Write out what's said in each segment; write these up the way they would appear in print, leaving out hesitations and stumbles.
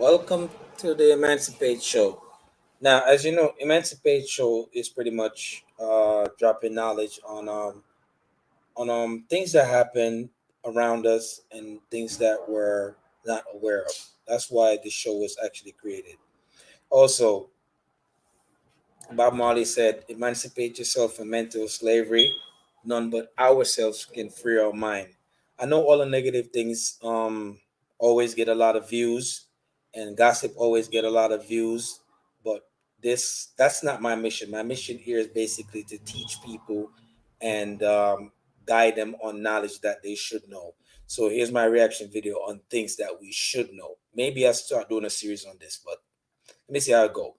Welcome to the Emancipate Show. Now, as you know, Emancipate Show is pretty much dropping knowledge on things that happen around us and things that we're not aware of. That's why the show was actually created. Also, Bob Marley said, "Emancipate yourself from mental slavery. None but ourselves can free our mind." I know all the negative things always get a lot of views, and gossip always get a lot of views. But that's not my mission. My mission here is basically to teach people and guide them on knowledge that they should know. So here's my reaction video on things that we should know. Maybe I'll start doing a series on this, but let me see how it goes.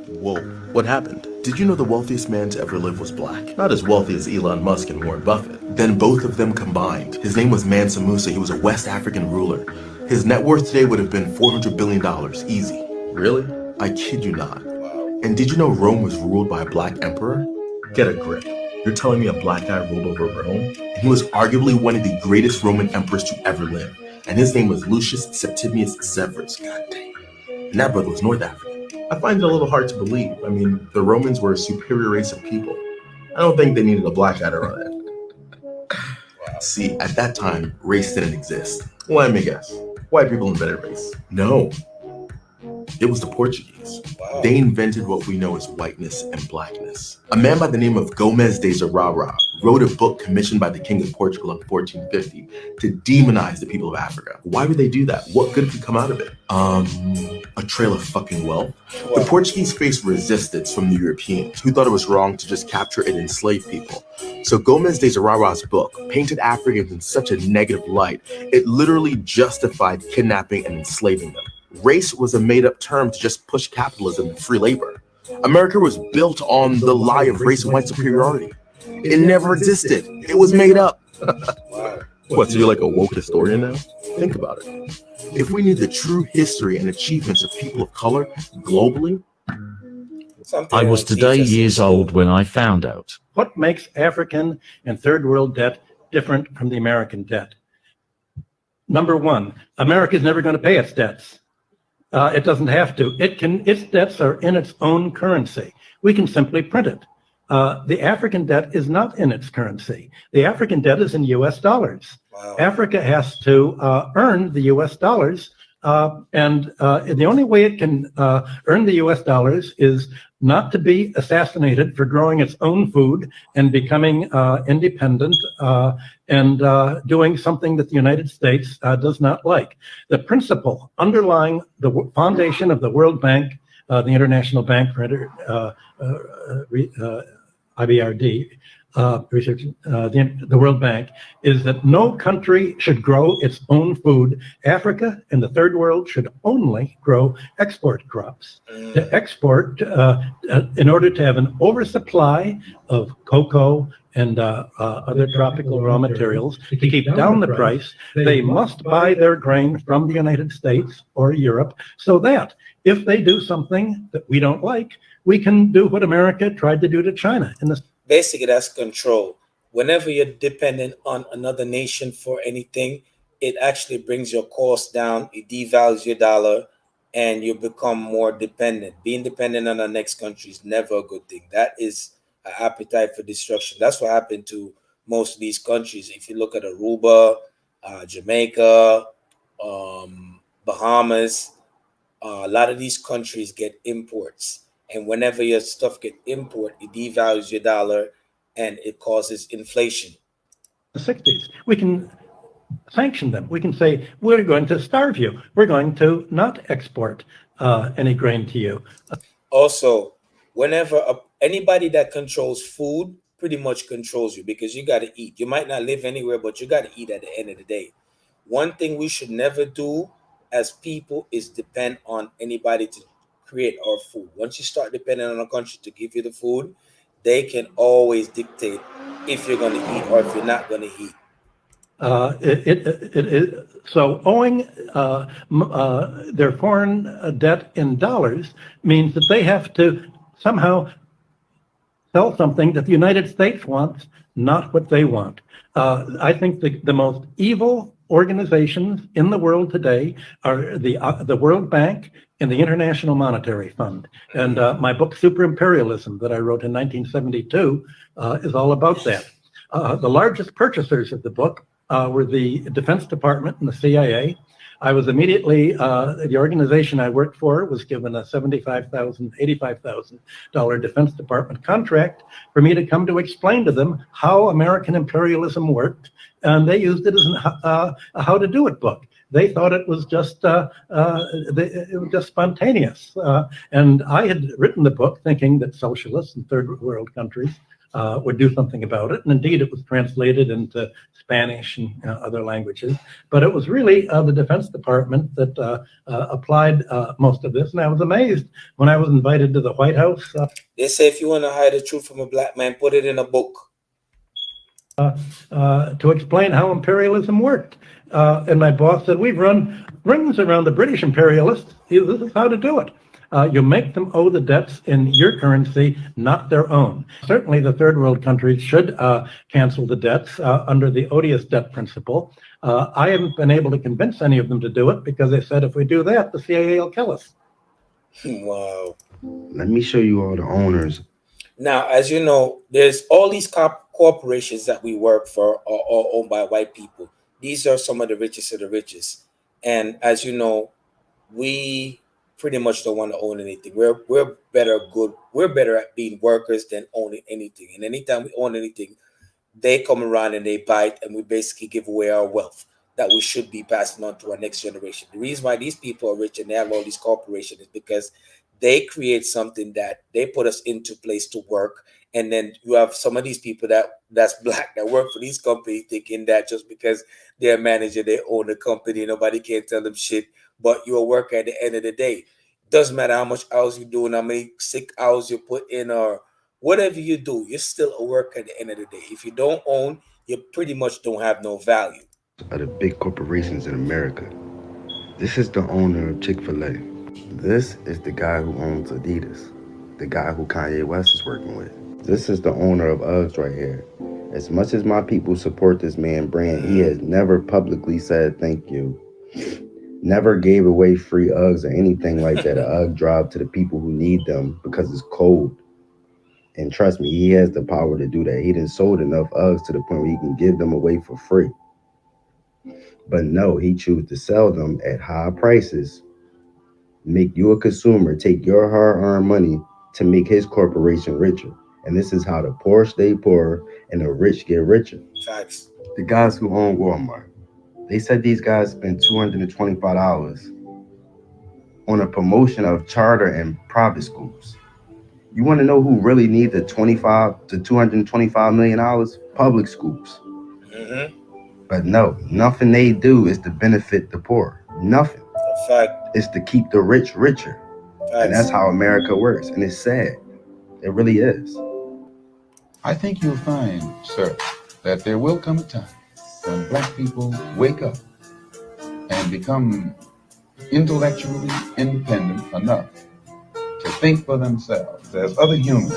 Whoa, what happened? Did you know the wealthiest man to ever live was black? Not as wealthy as Elon Musk and Warren Buffett. Then both of them combined. His name was Mansa Musa. He was a West African ruler. His net worth today would have been $400 billion, easy. Really? I kid you not. And did you know Rome was ruled by a black emperor? Get a grip. You're telling me a black guy ruled over Rome? And he was arguably one of the greatest Roman emperors to ever live. And his name was Lucius Septimius Severus. God damn. And that brother was North African. I find it a little hard to believe. I mean, the Romans were a superior race of people. I don't think they needed a black guy to run it. See, at that time, race didn't exist. Well, let me guess. White people invented race. No, it was the Portuguese. They invented what we know as whiteness and blackness. A man by the name of Gomez de Zerara wrote a book commissioned by the King of Portugal in 1450 to demonize the people of Africa. Why would they do that? What good could come out of it? A trail of fucking wealth. The Portuguese faced resistance from the Europeans, who thought it was wrong to just capture and enslave people. So Gomez de Zerara's book painted Africans in such a negative light, it literally justified kidnapping and enslaving them. Race was a made-up term to just push capitalism and free labor. America was built on the lie of race and white superiority. It never existed. It was made up. What, so you're like a woke historian now? Think about it. If we knew the true history and achievements of people of color globally. I was today years old when I found out. What makes African and third world debt different from the American debt? Number one, America is never going to pay its debts. It doesn't have to. Its debts are in its own currency. We can simply print it. The African debt is not in its currency. The African debt is in US dollars. Wow. Africa has to earn the US dollars. And the only way it can earn the US dollars is not to be assassinated for growing its own food and becoming independent and doing something that the United States does not like. The principle underlying the foundation of the World Bank, the International Bank for IBRD, research, the World Bank, is that no country should grow its own food. Africa and the third world should only grow export crops. To export, in order to have an oversupply of cocoa and other tropical raw materials, to keep down the price, they must buy their grain from the United States or Europe, so that if they do something that we don't like, we can do what America tried to do to China in the Basically, that's control. Whenever you're dependent on another nation for anything, it actually brings your cost down, it devalues your dollar, and you become more dependent. Being dependent on the next country is never a good thing. That is an appetite for destruction. That's what happened to most of these countries. If you look at Aruba, Jamaica, Bahamas, a lot of these countries get imports. And whenever your stuff get import, it devalues your dollar and it causes inflation. The 60s. We can sanction them. We can say, we're going to starve you. We're going to not export any grain to you. Also, whenever anybody that controls food pretty much controls you, because you got to eat. You might not live anywhere, but you got to eat at the end of the day. One thing we should never do as people is depend on anybody to create our food. Once you start depending on a country to give you the food, they can always dictate if you're going to eat or if you're not going to eat. So owing their foreign debt in dollars means that they have to somehow sell something that the United States wants, not what they want. I think the most evil organizations in the world today are the World Bank and the International Monetary Fund. And my book, Super Imperialism, that I wrote in 1972, is all about that. The largest purchasers of the book were the Defense Department and the CIA. I was immediately, the organization I worked for was given a $75,000, $85,000 Defense Department contract for me to come to explain to them how American imperialism worked. And they used it as a how to do it book. They thought it was just spontaneous. And I had written the book thinking that socialists and third world countries would do something about it. And indeed, it was translated into Spanish and other languages. But it was really the Defense Department that applied most of this. And I was amazed when I was invited to the White House. They say if you want to hide the truth from a black man, put it in a book. To explain how imperialism worked. And my boss said, we've run rings around the British imperialists. This is how to do it. You make them owe the debts in your currency, not their own. Certainly the third world countries should cancel the debts under the odious debt principle. I haven't been able to convince any of them to do it because they said if we do that, the CIA will kill us. Wow. Let me show you all the owners. Now, as you know, there's all these corporations that we work for are all owned by white people. These are some of the richest of the richest. And as you know, we pretty much don't want to own anything. We're better at being workers than owning anything. And anytime we own anything, they come around and they bite, and we basically give away our wealth that we should be passing on to our next generation. The reason why these people are rich and they have all these corporations is because they create something that they put us into place to work. And then you have some of these people that's black that work for these companies thinking that just because they're a manager, they own a company, nobody can tell them shit, but you're a worker at the end of the day. Doesn't matter how much hours you're doing, how many sick hours you put in, or whatever you do, you're still a worker at the end of the day. If you don't own, you pretty much don't have no value. Of the big corporations in America. This is the owner of Chick-fil-A. This is the guy who owns Adidas, the guy who Kanye West is working with. This is the owner of Uggs right here. As much as my people support this man brand, he has never publicly said thank you. Never gave away free Uggs or anything like that. An Ugg drop to the people who need them because it's cold. And trust me, he has the power to do that. He done sold enough Uggs to the point where he can give them away for free. But no, he chose to sell them at high prices, make you a consumer, take your hard-earned money to make his corporation richer. And this is how the poor stay poorer and the rich get richer. Facts. The guys who own Walmart, they said these guys spent $225 on a promotion of charter and private schools. You want to know who really need the $25 to $225 million? Public schools. Mm-hmm. But no, nothing they do is to benefit the poor. Nothing. Fact. It's to keep the rich richer. Facts. And that's how America works. And it's sad. It really is. I think you'll find, sir, that there will come a time when black people wake up and become intellectually independent enough to think for themselves, as other humans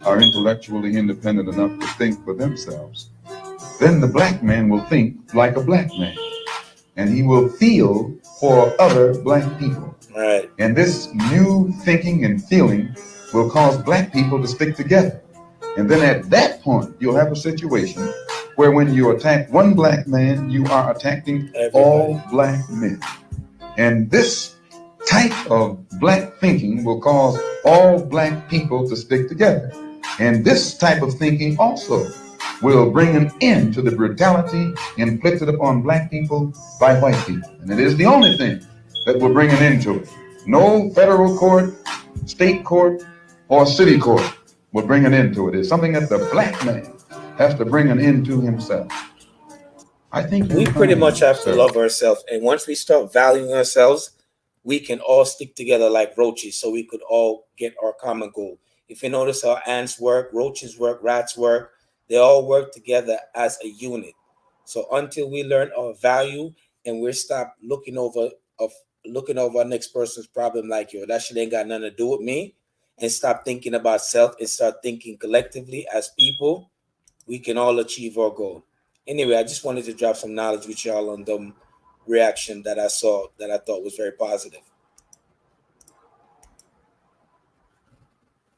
are intellectually independent enough to think for themselves. Then the black man will think like a black man, and he will feel for other black people. Right. And this new thinking and feeling will cause black people to stick together. And then at that point, you'll have a situation where when you attack one black man, you are attacking all black men. And this type of black thinking will cause all black people to stick together. And this type of thinking also will bring an end to the brutality inflicted upon black people by white people. And it is the only thing that will bring an end to it. No federal court, state court, or city court will bring an end to it. It's something that the black man has to bring an end to himself. I think we pretty much have to love ourselves. And once we start valuing ourselves, we can all stick together like roaches so we could all get our common goal. If you notice how ants work, roaches work, rats work, they all work together as a unit. So until we learn our value and we stop looking over our next person's problem like, yo, that shit ain't got nothing to do with me, and stop thinking about self and start thinking collectively as people, we can all achieve our goal. Anyway, I just wanted to drop some knowledge with y'all on the reaction that I saw that I thought was very positive.